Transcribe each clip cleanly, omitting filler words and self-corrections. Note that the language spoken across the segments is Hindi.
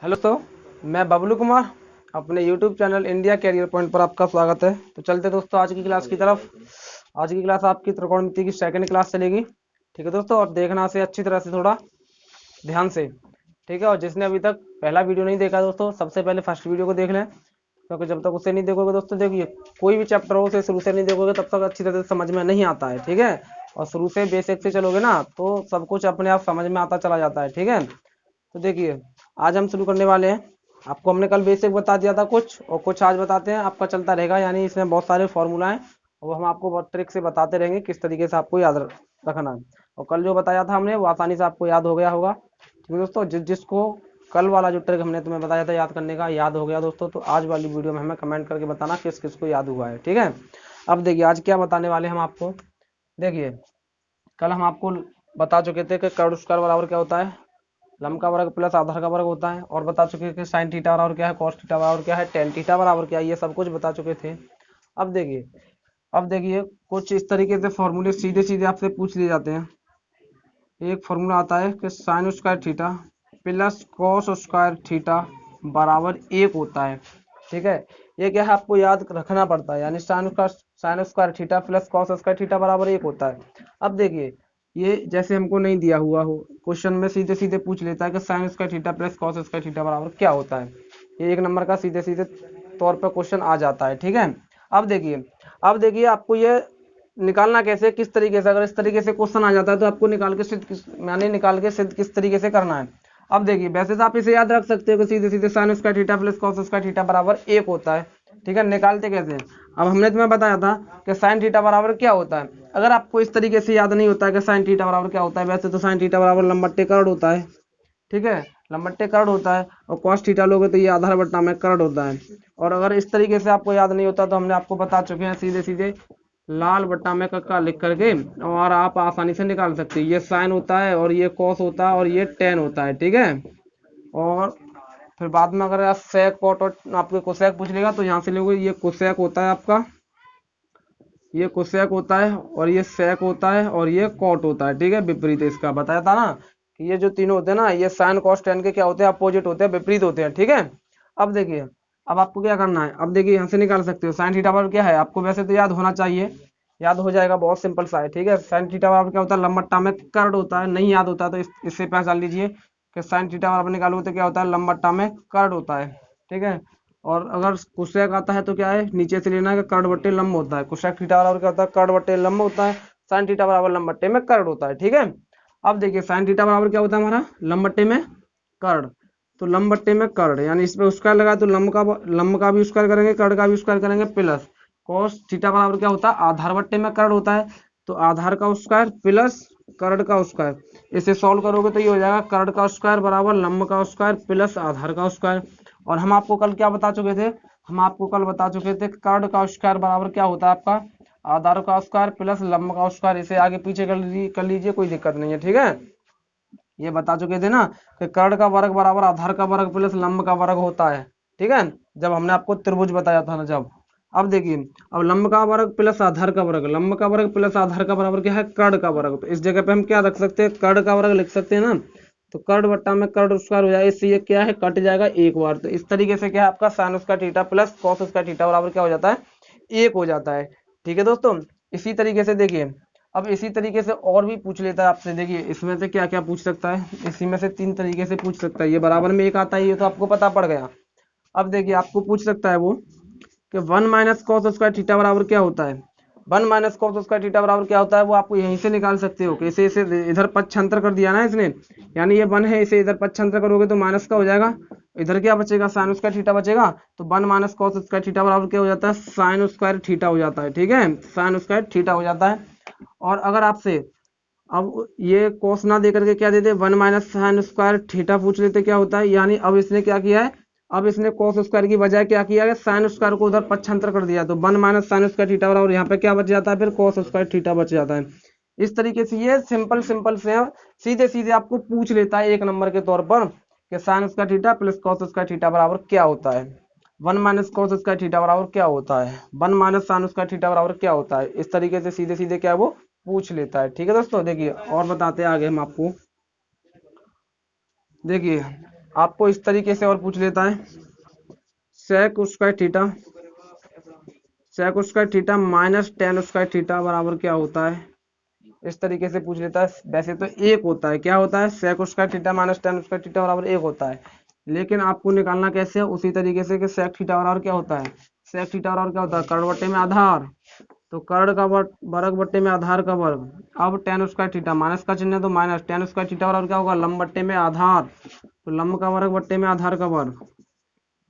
हेलो मैं बबलू कुमार अपने YouTube channel India career point पर आपका स्वागत है। तो चलते दोस्तों आज की क्लास की तरफ। आज की क्लास आपकी त्रिकोणमिति की सेकंड क्लास चलेगी। ठीक है दोस्तों, और देखना से अच्छी तरह से थोड़ा ध्यान से। ठीक है, और जिसने अभी तक पहला वीडियो नहीं देखा दोस्तों, सबसे पहले फर्स्ट वीडियो को देख लें, क्योंकि जब तक उसे नहीं देखोगे दोस्तों, देखिए कोई भी चैप्टर हो उसे शुरू से नहीं देखोगे तब तक अच्छी तरह से समझ में नहीं आता है। ठीक है, और शुरू से बेसिक से चलोगे ना तो सब कुछ अपने आप समझ में आता चला जाता है। ठीक है, तो देखिए आज हम शुरू करने वाले हैं। आपको हमने कल बेसिक बता दिया था कुछ, और कुछ आज बताते हैं। आपका चलता रहेगा, यानी इसमें बहुत सारे फॉर्मूला हैं और वो हम आपको बहुत ट्रिक से बताते रहेंगे किस तरीके से आपको याद रखना है। और कल जो बताया था हमने वो आसानी से आपको याद हो गया होगा। ठीक है दोस्तों, जिसको कल वाला जो ट्रिक हमने तुम्हें बताया था याद करने का याद हो गया दोस्तों, तो आज वाली वीडियो में हमें कमेंट करके बताना किस किस को याद हुआ है। ठीक है, अब देखिए आज क्या बताने वाले हम आपको। देखिए कल हम आपको बता चुके थे कि कर्व स्क्वायर बराबर क्या होता है, लंब का वर्ग प्लस आधार का वर्ग होता है, और बता चुके कि साइन थीटा बराबर क्या है, कॉस थीटा बराबर क्या है, टेन थीटा बराबर क्या है, ये सब कुछ बता चुके थे। अब देखिए कुछ इस तरीके से फॉर्मूले सीधे सीधे आपसे पूछ लिए जाते हैं। एक फॉर्मूला आता है कि sign square theta plus cos square theta बराबर एक होता है। ठीक है, ये क्या है आपको याद रखना पड़ता है, यानी sign square theta plus cos square theta बराबर एक होता है। अब देखिए ये जैसे हमको नहीं दिया हुआ हो, क्वेश्चन में सीधे सीधे पूछ लेता है कि sign square theta plus cos square theta बराबर क्या होता है। ये एक नंबर का सीधे सीधे तौर पर क्वेश्चन आ जाता है। ठीक है, अब देखिए आपको ये निकालना कैसे, किस तरीके से, अगर इस तरीके से क्वेश्चन आ जाता है तो आपको निकाल के सिद्ध किस तरीके से करना है। अब देखिए वैसे तो आप इसे याद रख सकते हो कि सीधे सीधे sign square theta plus cos square theta बराबर एक होता है। ठीक है, निकालते कैसे हैं? अब हमने तुम्हें बताया था कि साइन थीटा बराबर क्या होता है। अगर आपको इस तरीके से याद नहीं होता है कि साइन थीटा बराबर क्या होता है, वैसे तो साइन थीटा बराबर लंब बट्टे कर्ण होता है। ठीक है, लंब बट्टे कर्ण होता है, और कॉस थीटा लोगे तो ये आधार बट्टा में कर्ण होता है। और अगर इस तरीके से आपको याद नहीं होता तो हमने आपको बता चुके हैं सीधे सीधे लाल बट्टा में कक्का लिख करके, और आप आसानी से निकाल सकते हैं। ये साइन होता है और ये कॉस होता है और ये टेन होता है। ठीक है, और फिर बाद में अगर आप सेक कॉट और आपके कोसेक पूछ लेगा तो यहाँ से लोगे, ये कोसेक होता है आपका, ये कोसेक होता है, और ये सेक होता है, और ये कॉट होता है। ठीक है, विपरीत इसका बताया था ना कि ये जो तीनों होते हैं ना, ये साइन कॉस टेन के क्या होते हैं, अपोजिट होते हैं, विपरीत होते हैं। ठीक है, अब देखिए अब आपको क्या करना है। अब देखिए यहाँ से निकाल सकते हो साइन थीटा बराबर क्या है, आपको वैसे तो याद होना चाहिए, याद हो जाएगा, बहुत सिंपल सा है। ठीक है, साइन थीटा बराबर क्या होता है, लंब बट्टा में कर्ण होता है। नहीं याद होता तो इससे पहचान लीजिए कि साइन थीटा बराबर निकालो तो क्या होता है, लंब बट्टा में कर्ण होता है। ठीक है, और अगर कोसेक आता है तो क्या है, नीचे से लेना है कि कर्ण बट्टे लंब होता है। कोसेक थीटा बराबर क्या होता है, कर्ण बट्टे लंब होता है। साइन थीटा बराबर लंब बट्टे में कर्ण होता है। ठीक है, अब देखिए साइन थीटा बराबर क्या होता है हमारा, लंब बट्टे में कर्ण। तो लंब बट्टे में कर्ण, यानी इस पे स्क्वायर लगा तो लंब का भी स्क्वायर करेंगे, कर्ण का भी स्क्वायर करेंगे, प्लस कॉस थीटा बराबर क्या होता है, आधार बट्टे में कर्ण होता है। तो आधार का स्क्वायर प्लस कर्ण का स्क्वायर, इसे सॉल्व करोगे तो ये हो जाएगा कर्ण का स्क्वायर बराबर लंब का स्क्वायर प्लस आधार का स्क्वायर। और हम आपको कल क्या बता चुके थे, हम आपको कल बता चुके थे कर्ण का स्क्वायर बराबर क्या होता है आपका, आधार का स्क्वायर प्लस लंब का स्क्वायर। इसे आगे पीछे कर लीजिए, कोई दिक्कत नहीं है। ठीक है, ये बता चुके थे ना कि कर्ण का वर्ग बराबर आधार का वर्ग प्लस लंब का वर्ग होता है। ठीक है, जब हमने आपको त्रिभुज बताया था ना, जब। अब देखिए, अब लंब का वर्ग प्लस आधार का वर्ग, लंब का वर्ग प्लस आधार का बराबर क्या है, कर्ण का वर्ग। तो इस जगह पे हम क्या रख सकते हैं, कर्ण का वर्ग लिख सकते हैं ना। तो कर्ण बट्टा में कर्ण स्क्वायर हो जाएगा, इससे ये क्या है, कट जाएगा एक बार। तो इस तरीके से क्या है आपका sign square theta plus cos square theta बराबर क्या हो जाता है, एक हो जाता है। ठीक है दोस्तों, इसी तरीके से देखिए, अब इसी तरीके से और भी पूछ लेता है आपसे। देखिए इसमें से क्या क्या पूछ सकता है, इसी में से तीन तरीके से पूछ सकता है। ये बराबर में एक आता है, ये तो आपको पता पड़ गया। अब देखिए आपको पूछ सकता है वो कि one minus cos square theta बराबर क्या होता है। One minus cos square theta बराबर क्या होता है, वो आपको यहीं से निकाल सकते हो कि इसे इसे इधर पक्षांतर कर दिया ना इसने, यानी ये वन है, इसे इधर पक्षांतर करोगे तो माइनस का हो जाएगा, इधर क्या बचेगा, साइन स्क्वायर थीटा बचेगा। तो one minus cos square theta बराबर क्या हो जाता है, साइन स्क्वायर थीटा हो जाता है। ठीक है, साइन स्क्वायर थीटा हो जाता है। और अगर आपसे अब ये कोस ना दे करके क्या देते, one minus sign square theta पूछ लेते क्या होता है, यानी अब इसने क्या किया है, अब इसने कोस स्क्वायर की बजाय क्या किया है, साइन स्क्वायर को उधर पक्षांतर कर दिया। तो one minus sign square theta बराबर यहाँ पे क्या बच जाता है, फिर कोस स्क्वायर थीटा बच जाता है। इस तरीके से ये सिंपल सिंपल से सीधे सीधे आपको पूछ लेता है एक नंबर के तौर पर कि sign square theta plus cos square theta बराबर क्या होता है, one minus cos square theta बराबर क्या होता है, one minus sign square theta बराबर क्या होता है। इस तरीके से सीधे सीधे क्या है वो पूछ लेता है। ठीक है दोस्तों, देखिए और बताते हैं आगे हम आपको। देखिए आपको इस तरीके से और पूछ लेता है, sec square theta, sec square theta minus tan square theta बराबर क्या होता है, इस तरीके से पूछ लेता है। वैसे तो एक होता है, क्या होता है, sec square theta minus tan square theta बराबर एक होता है, लेकिन आपको निकालना कैसे है, उसी तरीके से कि सेक थीटा बराबर क्या होता है, सेक थीटा बराबर क्या होता है, कर्ण बट्टे में आधार, तो कर्ण का वर्ग बट्टे में आधार का वर्ग। अब टेन स्क्वायर थीटा माइनस का चिन्ह है तो माइनस, टेन स्क्वायर थीटा बराबर क्या होगा, लंब बट्टे में आधार, तो लंब का वर्ग बट्टे में आधार का वर्ग।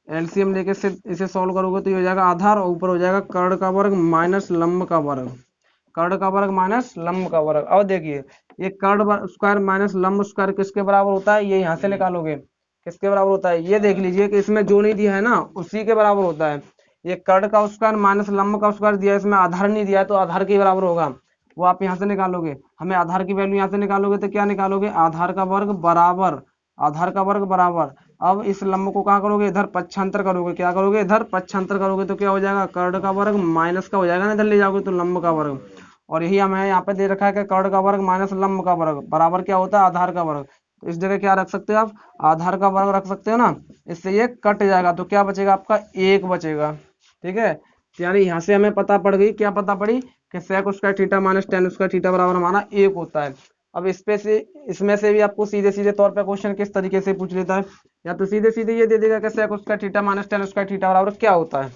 एलसीएम लेके से इसे सॉल्व करोगे तो ये हो जाएगा आधार और ऊपर हो जाएगा कर्ण का वर्ग माइनस लंब का वर्ग, कर्ण का वर्ग माइनस लंब का वर्ग। अब देखिए ये कर्ण स्क्वायर माइनस लंब स्क्वायर किसके बराबर होता है, ये यहाँ से निकालोगे, किसके बराबर होता है, ये देख लीजिए कि इसमें जो नहीं दिया है ना उसी के बराबर होता है। ये कर्ण का स्क्वायर माइनस लंब का स्क्वायर दिया है, इसमें आधार नहीं दिया है तो आधार के बराबर होगा, वो आप यहाँ से निकालोगे। हमें आधार की वैल्यू यहाँ से निकालोगे तो क्या निकालोगे, आधार का वर्ग बराबर, आधार का वर्ग बराबर। अब इस लंब को क्या करोगे, इधर पक्षांतर करोगे, क्या करोगे, इधर पक्षांतर करोगे तो क्या हो जाएगा, कर्ण का वर्ग माइनस का हो जाएगा ना, इधर ले जाओगे तो लंब का वर्ग। और यही हमें यहाँ पे दे रखा है कि कर्ण का वर्ग माइनस लंब का वर्ग बराबर क्या होता है, आधार का वर्ग। तो इस जगह क्या रख सकते हो आप, आधार का वर्ग रख सकते हो ना, इससे ये कट जाएगा तो क्या बचेगा आपका, एक बचेगा। ठीक है, तो यानी यहाँ से हमें पता पड़ गई, क्या पता पड़ी कि sec square theta minus tan square theta बराबर हमारा एक होता है। अब इसमें से भी आपको सीधे सीधे तौर पे क्वेश्चन किस तरीके से पूछ लेता है, या तो सीधे सीधे ये दे देगा कि sec square theta minus tan square theta बराबर क्या होता है,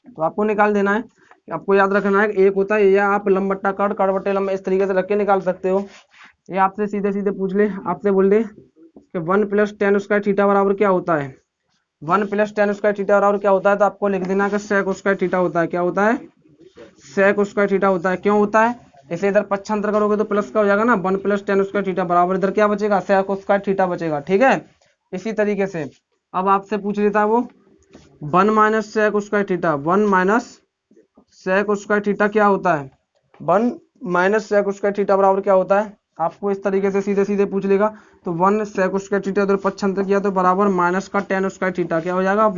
तो आपको निकाल देना है। आपको याद रखना है एक होता है, या आप लंब बट्टा कर्ण, कर्ण बट्टे लंब इस तरीके से रख के निकाल सकते हो। ये आपसे सीधे सीधे पूछ ले, आपसे बोल दे कि one plus ten square theta बराबर क्या होता है, one plus ten square theta बराबर क्या होता है, तो आपको लिख देना कि सेक स्क्वायर थीटा होता है, क्या होता है, सेक स्क्वायर थीटा होता है। क्यों होता है, इसे इधर पक्षांतर करोगे तो प्लस का हो जाएगा ना, one plus ten square theta बराबर इधर क्या बचेगा, सेक स्क्वायर थीटा बचेगा। ठीक है, इसी तरीके से अब आपसे पूछ लेता है वो, one minus sec square theta, one minus sec square theta क्या होता है, one minus sec square theta बराबर क्या होता है, आपको इस तरीके से सीधे सीधे पूछ लेगा। तो वन सेक स्क्वायर थीटा उधर पक्षांतर किया तो बराबर माइनस का टेन स्क्वायर थीटा, क्या हो जाएगा,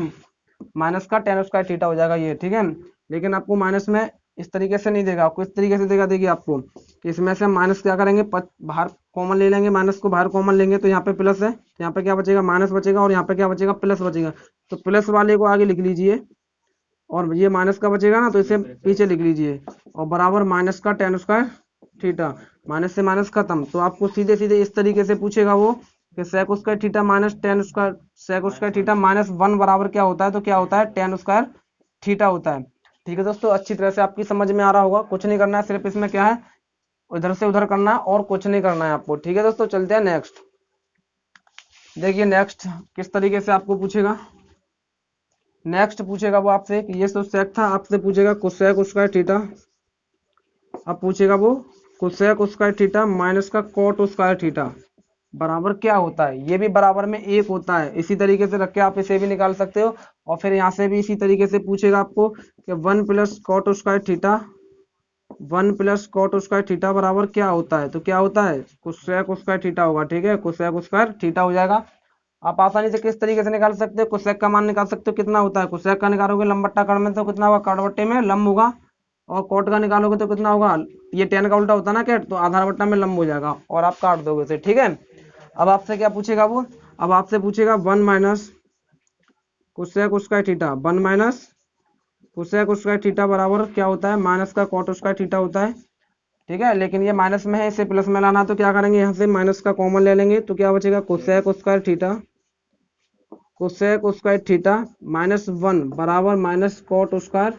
माइनस का टेन स्क्वायर थीटा हो जाएगा ये। ठीक है, लेकिन आपको माइनस में इस तरीके से नहीं देगा, आपको इस तरीके से देगा, देखिए आपको कि इसमें से हम माइनस क्या करेंगे, बाहर कॉमन ले लेंगे, माइनस को बाहर कॉमन लेंगे तो यहाँ पे प्लस है, यहाँ पे क्या बचेगा, माइनस बचेगा, और यहाँ पे क्या बचेगा, प्लस बचेगा। तो प्लस वाले को आगे लिख लीजिए, और ये माइनस का बचेगा ना तो इसे पीछे लिख लीजिए, और बराबर माइनस का टेन स्क्वायर थीटा, माइनस से माइनस खत्म। तो आपको सीधे सीधे इस तरीके से पूछेगा वो कि sec square theta minus tan square, sec square theta minus one बराबर क्या होता है, तो क्या होता है, टेन स्क्वायर थीटा होता है। ठीक है दोस्तों, अच्छी तरह से आपकी समझ में आ रहा होगा, कुछ नहीं करना है, सिर्फ इसमें क्या है, उधर से उधर करना है और कुछ नहीं करना है आपको। ठीक है दोस्तों, चलते हैं नेक्स्ट। देखिए नेक्स्ट किस तरीके से आपको पूछेगा, नेक्स्ट पूछेगा वो आपसे कि ये तो सेक था, आपसे पूछेगा कोसेक स्क्वायर थीटा, अब पूछेगा वो कोसेक स्क्वायर थीटा माइनस का कोट स्क्वायर थीटा बराबर क्या होता है, ये भी बराबर में एक होता है। इसी तरीके से रख के आप इसे भी निकाल सकते हो, और फिर यहाँ से भी इसी तरीके से पूछेगा आपको कि one plus coat square theta, one plus coat square theta बराबर क्या होता है, तो क्या होता है, कोसेक स्क्वायर थीटा होगा। ठीक है, कोसेक स्क्वायर थीटा हो जाएगा। आप आसानी से किस तरीके से निकाल सकते हो, कोसेक का मान निकाल सकते हो, कितना होता है, कोसेक का निकालोगे लंब बट्टा कर्ण में तो कितना होगा, कर्ण बट्टे में लंब होगा, और कोट का निकालोगे तो कितना होगा, ये टेन का उल्टा होता है ना कैट, तो आधार बट्टा में लंब हो जाएगा, और आप काट दोगे उसे। ठीक है, अब आपसे क्या पूछेगा वो, अब आपसे पूछेगा one minus cosec square theta, one minus cosec square theta बराबर क्या होता है, माइनस का कोट स्क्वायर थीटा होता है। ठीक है, लेकिन ये माइनस में है, इसे प्लस में लाना, तो क्या करेंगे, यहाँ से माइनस का कॉमन ले लेंगे, तो क्या बचेगा, cosec square theta, cosec square theta minus one बराबर minus cot square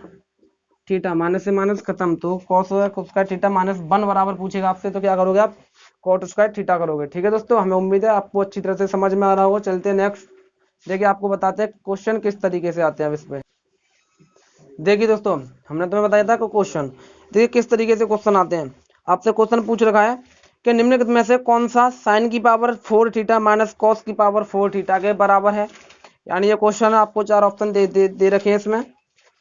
theta, minus से माइनस खत्म, तो cosec square theta minus one बराबर पूछेगा आपसे, तो क्या करोगे आप, कोट स्क्वायर थीटा करोगे। ठीक है दोस्तों, हमें उम्मीद है आपको अच्छी तरह से समझ में आ रहा होगा। चलते हैं नेक्स्ट। देखिए आपको बताते हैं क्वेश्चन किस तरीके से आते हैं अब इस पे। देखिए दोस्तों, हमने तुम्हें बताया था कि क्वेश्चन, देखिए किस तरीके से क्वेश्चन आते हैं। आपसे क्वेश्चन पूछ रखा है कि निम्नलिखित में से कौन सा साइन की पावर 4 थीटा माइनस कॉस की पावर 4 थीटा के बराबर है। यानी ये क्वेश्चन आपको चार ऑप्शन दे रखे हैं इसमें।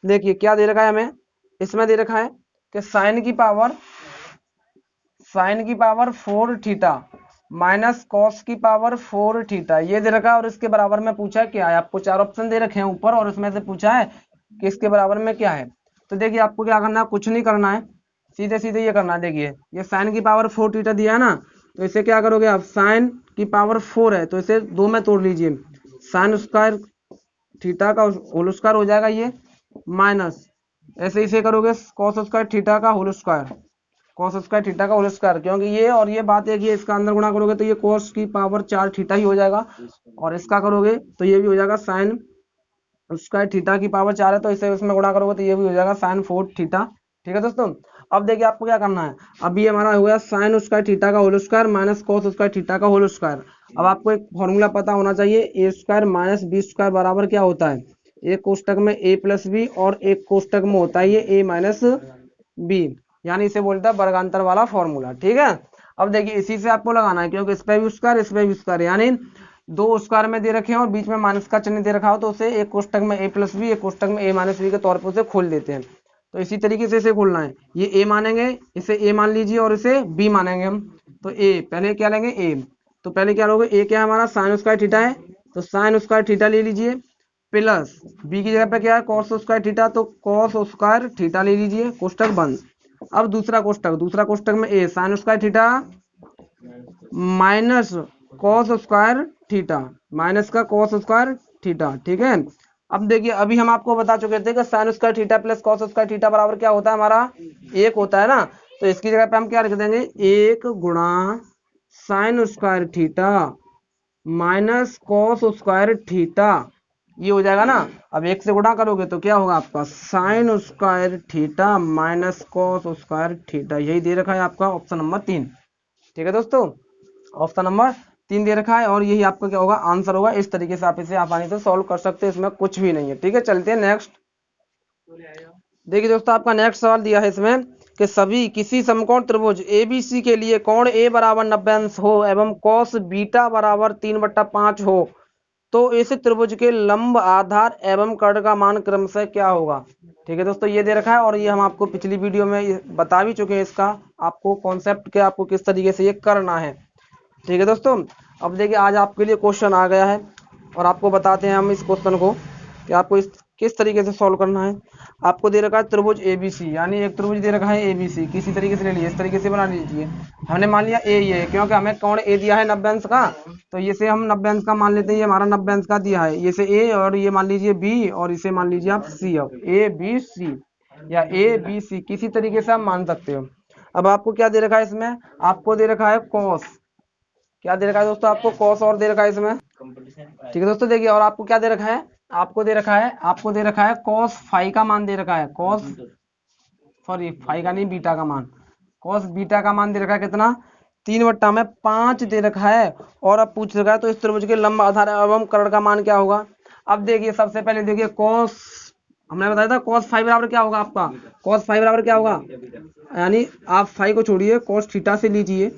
देखिए क्या दे रखा है हमें, इसमें दे रखा है कि साइन की पावर 4 थीटा माइनस कॉस की पावर 4 थीटा, ये दे रखा है, और इसके बराबर में पूछा है क्या है। आपको चार ऑप्शन दे रखे हैं ऊपर, और इसमें से पूछा है कि इसके बराबर में क्या है। तो देखिए आपको क्या करना है, कुछ नहीं करना है, सीधे सीधे ये करना है। देखिए ये साइन की पावर 4 थीटा दिया है ना, तो इसे क्या करोगे आप, साइन की पावर 4 है तो इसे 2 में तोड़ लीजिए, साइन स्क्वायर थीटा का होल स्क्वायर हो जाएगा ये, माइनस ऐसे इसे करोगे कॉस स्क्वायर थीटा का whole square, cos square theta का होल स्क्वायर, क्योंकि ये और ये बात एक ही है, इसका अंदर गुणा करोगे तो ये कॉस की पावर 4 थीटा ही हो जाएगा, और इसका करोगे तो ये भी हो जाएगा साइन स्क्वायर थीटा की पावर 4 है, तो इसे उसमें गुणा करोगे तो ये भी हो जाएगा साइन 4 थीटा। ठीक है दोस्तों, अब देखिए आपको क्या करना है, अभी हमारा हो गया साइन स्क्वायर थीटा का whole square minus cos square theta का होल स्क्वायर। अब आपको एक फॉर्मूला पता होना चाहिए, A square minus B square बराबर क्या होता है, एक कोष्टक में ए प्लस बी और एक कोष्टक में होता है ये ए माइनस बी, यानी इसे बोलता है वर्गांतर वाला फॉर्मूला। ठीक है, अब देखिए इसी से आपको लगाना है, क्योंकि इस पे भी स्क्वायर इस पे भी स्क्वायर, यानी दो स्क्वायर में दे रखे हैं और बीच में माइनस का चिन्ह दे रखा हो, तो उसे एक कोष्टक में ए प्लस बी एक कोष्टक में ए माइनस बी के तौर पर उसे खोल देते हैं। तो इसी तरीके से इसे खोलना है, ये ए मानेंगे, इसे ए मान लीजिए और इसे बी मानेंगे हम, तो ए पहले क्या लेंगे ए, तो पहले क्या लोगे, ए क्या है हमारा साइन स्क्वायर थीटा है, तो साइन स्क्वायर थीटा ले लीजिए, प्लस बी की जगह पे क्या है कॉस स्क्वायर थीटा, तो कॉस स्क्वायर थीटा ले लीजिए, कोष्टक बंद। अब दूसरा कोष्टक में ए sine square theta minus cos square theta, minus का कॉस स्क्वायर थीटा। ठीक है, अब देखिए अभी हम आपको बता चुके थे कि sign square theta plus cos square theta बराबर क्या होता है हमारा, एक होता है ना, तो इसकी जगह पे हम क्या रख देंगे, एक गुणा sign square theta minus cos square theta, ये हो जाएगा ना। अब एक से गुणा करोगे तो क्या होगा आपका sign square theta minus cos square theta, यही दे रखा है आपका ऑप्शन नंबर 3। ठीक है दोस्तों, ऑप्शन नंबर 3 दे रखा है और यही आपका क्या होगा आंसर होगा। इस तरीके से आप इसे आसानी से सॉल्व कर सकते हैं, इसमें कुछ भी नहीं है। ठीक है, चलते हैं नेक्स्ट। देखिए दोस्तों आपका नेक्स्ट सवाल दिया है इसमें कि सभी किसी समकोण त्रिभुज ABC के लिए कोण A बराबर 90 अंश हो एवं कॉस बीटा बराबर 3/5 हो, तो इस त्रिभुज के लंब आधार एवं कर्ण का मान क्रमशः क्या होगा। ठीक है दोस्तों, ये दे रखा है और ये हम आपको पिछली वीडियो में बता भी चुके हैं, इसका आपको कॉन्सेप्ट क्या आपको किस तरीके से ये करना है। ठीक है दोस्तों, अब देखिए आज आपके लिए क्वेश्चन आ गया है और आपको बताते हैं हम इस क्वेश्चन को कि आपको इस किस तरीके से सॉल्व करना है। आपको दे रखा है त्रिभुज ABC, यानी एक त्रिभुज दे रखा है ABC, किसी तरीके से ले लीजिए, इस तरीके से बना लीजिए। हमने मान लिया ए ये, क्योंकि हमें कोण ए दिया है 90 अंश का, तो ये से हम 90 अंश का मान लेते हैं, ये हमारा 90 अंश का दिया है, ये से ए और ये मान लीजिए बी और इसे मान लीजिए आप सी, अब ABC या ABC किसी तरीके से आप मान सकते हो। अब आपको क्या दे रखा है इसमें, आपको दे रखा है कॉस, क्या दे रखा है दोस्तों आपको कॉस और दे रखा है इसमें। ठीक है दोस्तों, देखिए और आपको क्या दे रखा है, आपको दे रखा है कॉस फाई का मान दे रखा है, कॉस सॉरी फाई का नहीं बीटा का मान, कॉस बीटा का मान दे रखा है कितना 3/5 दे रखा है। और अब पूछ रखा है तो इस त्रिभुज के लंब आधार एवं कर्ण का मान क्या होगा। अब देखिए सबसे पहले देखिए कॉस, हमने बताया था कॉस फाई बराबर क्या होगा आपका, कॉस फाई बराबर क्या होगा, यानी आप फाई को छोड़िए कॉस थीटा से लीजिए।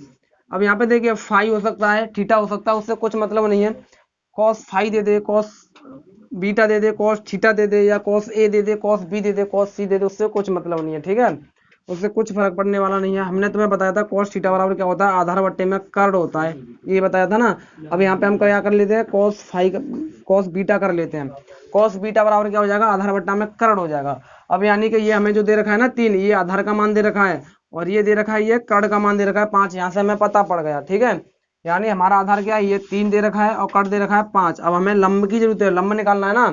अब यहाँ पे देखिए फाई हो सकता है थीटा हो सकता है, उससे कुछ मतलब नहीं है, कॉस फाई दे दे, कॉस बीटा दे दे, कॉस थीटा दे दे, या cos A they they, cos B they they, cos सी दे दे, उससे कुछ मतलब नहीं है। ठीक है, उससे कुछ फर्क पड़ने वाला नहीं है। हमने तुम्हें बताया था कॉस थीटा बराबर क्या होता है, आधार बट्टे में कर्ण होता है, ये बताया था ना। अब यहाँ पे हम क्या कर लेते हैं, कॉस बीटा कर लेते हैं, कॉस बीटा बराबर क्या हो जाएगा, आधार बट्टा में कर्ण हो जाएगा। अब यानी कि ये हमें जो दे रखा है ना 3, ये आधार का मान दे रखा है और ये दे रखा है ये कर्ण का मान दे रखा है 5, यहाँ से हमें पता पड़ गया। ठीक है, यानी हमारा आधार क्या है, ये 3 दे रखा है और कर्ण दे रखा है 5। अब हमें लंब की जरूरत है, लंब निकालना है ना,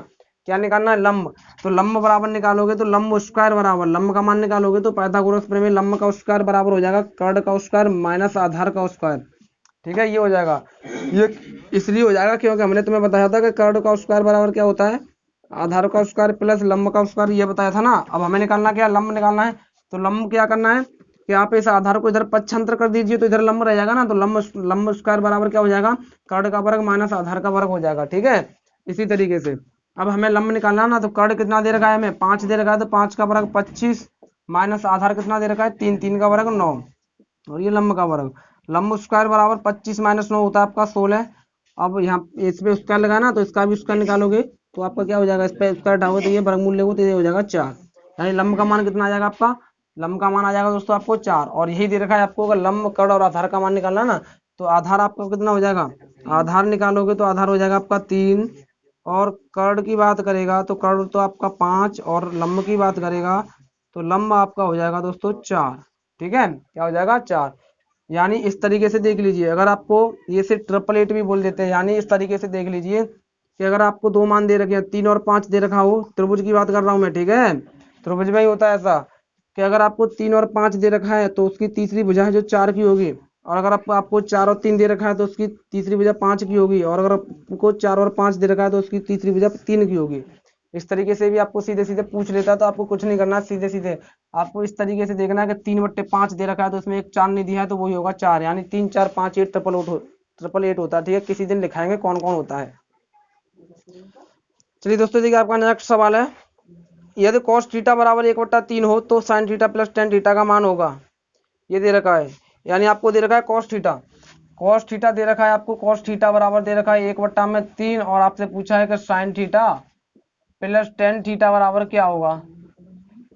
क्या निकालना है लंब, तो लंब बराबर निकालोगे तो लंब स्क्वायर बराबर लंब का मान निकालोगे तो पाइथागोरस प्रमेय लंब का स्क्वायर बराबर हो जाएगा कर्ण का स्क्वायर माइनस आधार का स्क्वायर। ठीक है, ये हो जाएगा, ये इसलिए हो जाएगा क्योंकि हमने तुम्हें बताया था कि कर्ण का स्क्वायर बराबर क्या होता है, आधार का स्क्वायर प्लस लंब का स्क्वायर, ये बताया था ना। अब हमें निकालना क्या, लंब निकालना है, तो लंब क्या करना है कि आप इस आधार को इधर पक्षांतर कर दीजिए तो इधर लंब रह जाएगा ना, तो लंब स्क्वायर बराबर क्या हो जाएगा, कर्ण का वर्ग माइनस आधार का वर्ग हो जाएगा। ठीक है, इसी तरीके से अब हमें लंब निकालना है ना, तो कर्ण कितना दे रखा है हमें 5 दे रखा है, तो 5 का वर्ग 25 माइनस आधार कितना दे रखा है 3, 3 का वर्ग 9 और ये लंब का वर्ग, लंब स्क्वायर बराबर 25 माइनस 9 होता है आपका 16। अब यहाँ इस पे स्क्वायर लगाना तो इसका भी स्क्वायर निकालोगे तो आपका क्या हो जाएगा, इस पे स्क्वायर उठाओगे तो ये वर्गमूल लेगो तो ये हो जाएगा 4, यानी लंब का मान कितना आ जाएगा आपका, लंब का मान आ जाएगा दोस्तों आपको 4। और यही दे रखा है आपको, अगर लंब कर्ण और आधार का मान निकालना ना तो आधार आपका कितना हो जाएगा, आधार निकालोगे तो आधार हो जाएगा आपका 3, और कर्ण की बात करेगा तो कर्ण तो आपका 5, और लंब की बात करेगा तो लंब आपका हो जाएगा दोस्तों 4। ठीक है, क्या हो जाएगा 4, यानी इस तरीके से देख लीजिए, अगर आपको ये से ट्रिपल एट भी बोल देते हैं, यानी इस तरीके से देख लीजिए कि अगर आपको दो मान दे रखे हैं, 3 और 5 दे रखा हो, त्रिभुज की बात कर रहा हूं मैं, ठीक है। त्रिभुज में ही होता है ऐसा कि अगर आपको 3 और 5 दे रखा है तो उसकी तीसरी भुजा है जो 4 की होगी, और अगर आपको 4 और 3 दे रखा है तो उसकी तीसरी भुजा 5 की होगी, और अगर आपको 4 और 5 दे रखा है तो उसकी तीसरी भुजा 3 की होगी। इस तरीके से भी आपको सीधे सीधे पूछ लेता है, तो आपको कुछ नहीं करना, सीधे सीधे आपको इस तरीके से देखना है कि 3/5 दे रखा है तो उसमें एक 4 नहीं दिया है तो वही होगा 4, यानी 3 4 5 8 888 होता है, ठीक है। किसी दिन लिखाएंगे कौन कौन होता है। चलिए दोस्तों, देखिए आपका नेक्स्ट सवाल है, यदि cos थीटा बराबर 1/3 हो तो sin theta plus tan theta का मान होगा। ये दे रखा है, यानी आपको दे रखा है cos थीटा दे रखा है आपको, cos थीटा बराबर दे रखा है 1/3, और आपसे पूछा है कि sin theta plus tan theta बराबर क्या होगा,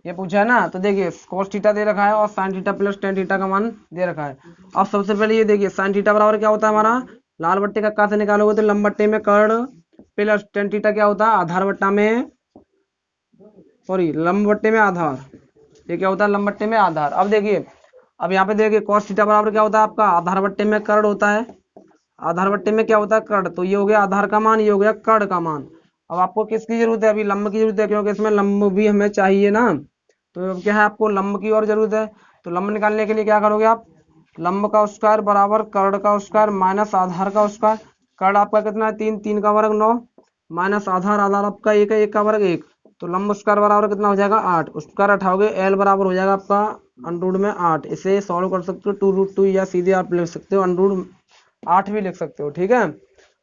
ये पूछा है ना। तो देखिए cos थीटा दे रखा है और sin theta plus tan theta का मान दे रखा है। अब सबसे पहले ये देखिए sin थीटा बराबर क्या होता है हमारा, लाल बट्टे का से निकालोगे तो लंब बट्टे में कर्ण, प्लस tan थीटा क्या होता है आधार बट्टा में, सॉरी लंब बट्टे में आधार, ये क्या होता है लंब बट्टे में आधार। अब देखिए, अब यहाँ पे देखिए cos थीटा बराबर क्या होता है आपका आधार बट्टे में कर्ण होता है, आधार बट्टे में क्या होता है कर्ण, तो ये हो गया आधार का मान, ये हो गया कर्ण का मान। अब आपको किसकी जरूरत है, अभी लंब की जरूरत है, क्योंकि इसमें लंब भी हमें चाहिए ना। तो अब क्या है आपको लंब की और जरूरत है, तो लंब निकालने के लिए क्या करोगे आप, लंब का स्क्वायर बराबर कर्ण का स्क्वायर माइनस आधार का स्क्वायर। कर्ण आपका कितना है 3, 3 का वर्ग 9, माइनस आधार, आधार आपका 1 है, 1 का वर्ग 1, तो लंब स्क्वायर बराबर कितना हो जाएगा 8, स्क्वायर उठाओगे एल बराबर हो जाएगा आपका अंडरूट में 8। इसे सॉल्व कर सकते हो 2√2, या सीधे आप लिख सकते हो अंडरूट 8 भी लिख सकते हो, ठीक है।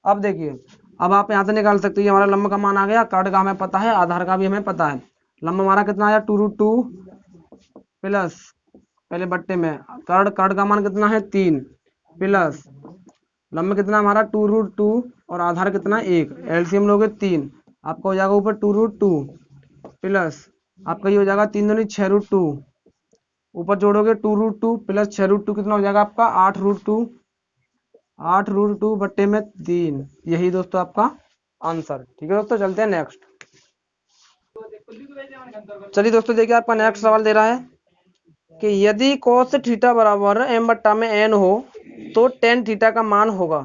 अब देखिए, अब आप यहाँ से निकाल सकते हो, ये हमारा लंब का मान आ गया, कर्ण का हमें पता है, आधार का भी हमें पता है। लंब हमारा कितना आया 2√2 प्लस, पहले बट्टे में कर्ण का मान कितना है 3, प्लस लंब कितना हमारा 2√2 और आधार कितना 1, एलसीएम लोगे 3, आपका हो जाएगा ऊपर 2√2 प्लस आपका ये हो जाएगा 3 दूनी 6√2, ऊपर जोड़ोगे 2√2 प्लस 6√2 कितना हो जाएगा आपका 8√2, 8√2 बट्टे में 3, यही दोस्तों आपका आंसर, ठीक है दोस्तों। चलते हैं नेक्स्ट। चलिए दोस्तों, देखिए आपका नेक्स्ट सवाल दे रहा है कि यदि cos थीटा बराबर m बट्टा में n हो तो tan थीटा का मान होगा,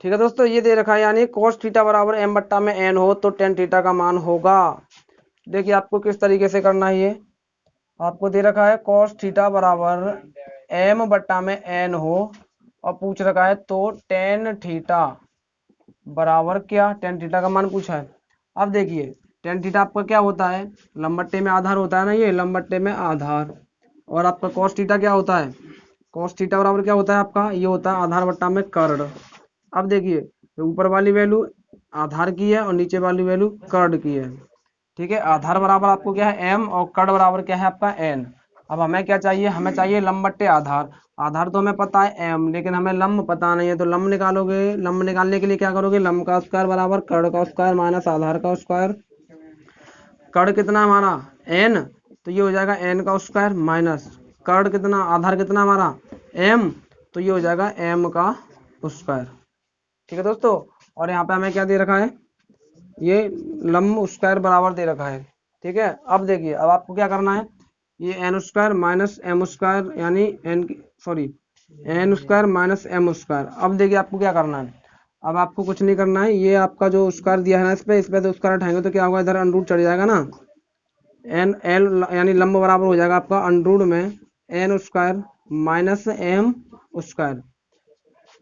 ठीक है दोस्तों। ये दे रखा है, यानी cos थीटा बराबर m बट्टा में n हो तो tan थीटा का मान होगा। देखिए आपको किस तरीके से करना है, ये आपको दे रखा है cos थीटा बराबर m बट्टा में n हो और पूछ रखा है तो tan थीटा बराबर क्या, tan थीटा का मान पूछा है। अब देखिए tan थीटा आपका क्या होता है, लंबट्टे में आधार होता है ना, ये लंबट्टे में आधार, और आपका cos थीटा क्या होता है, cos थीटा बराबर क्या होता है आपका, ये होता है आधार बट्टा में कर्ण। अब देखिए ऊपर वाली वैल्यू आधार की है और नीचे वाली वैल्यू कर्ण की है, ठीक है। आधार बराबर आपको क्या है m और कर्ण बराबर क्या है आपका n। अब हमें क्या चाहिए, हमें चाहिए लंब बट्टे आधार, आधार तो हमें पता है m, लेकिन हमें लंब पता नहीं है, तो लंब निकालोगे, लंब निकालने के लिए क्या करोगे, लंब का स्क्वायर बराबर कर्ण का स्क्वायर माइनस आधार का स्क्वायर। कर्ण कितना हमारा n, तो ये हो जाएगा n का स्क्वायर माइनस कर्ण कितना, आधार कितना हमारा m, तो ये हो जाएगा m का स्क्वायर, ठीक है दोस्तों। और यहाँ पे हमें क्या दे रखा है, ये लंब स्क्वायर बराबर दे रखा है, ठीक है। अब देखिए, अब आपको क्या करना है, ये N square minus M square, यानी N square minus M square. अब देखिए आपको क्या करना है, अब आपको कुछ नहीं करना है, ये आपका जो स्क्वायर दिया है ना, इस पे तो स्क्वायर उठाएंगे तो क्या होगा, इधर अंडरूट चढ़ जाएगा ना, एन एल यानी लंब बराबर हो जाएगा आपका अंडरूट में N square minus M square,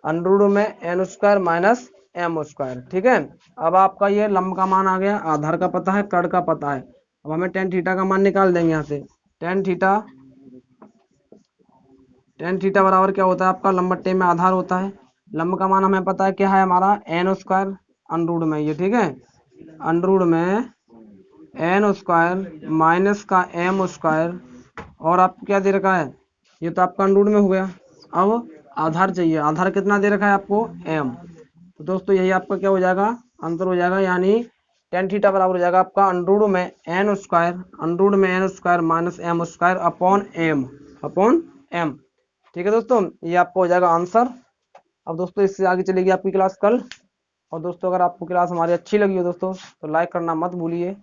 under root में N square minus M square, ठीक है। अब आपका ये लंब का मान आ गया, आधार का पता है, कर्ण का पता है। अब हमें tan थीटा का मान निकाल देंगे यहाँ से। tan थीटा बराबर क्या होता है आपका, लंब बट्टे में आधार होता है, लंब का मान हमें पता है क्या है हमारा एन स्क्वायर अंडरूट में, ये ठीक है, अंडरूट में एन स्क्वायर माइनस का एम स्क्वायर, और आपको क्या दे रखा है, ये तो आपका अंडरूट में हो गया। अब आधार चाहिए, आधार कितना दे रखा है आपको m, तो दोस्तों यही आपका क्या हो जाएगा, आंसर हो जाएगा, यानी tan थीटा बराबर हो जाएगा आपका अंडरूट में N square minus M square upon m, ठीक है दोस्तों, ये आपको हो जाएगा आंसर। अब दोस्तों इससे आगे चलेगी आपकी क्लास कल, और दोस्तों अगर आपको क्लास हमारी अच्छी लगी हो दोस्तों तो लाइक करना मत भूलिए।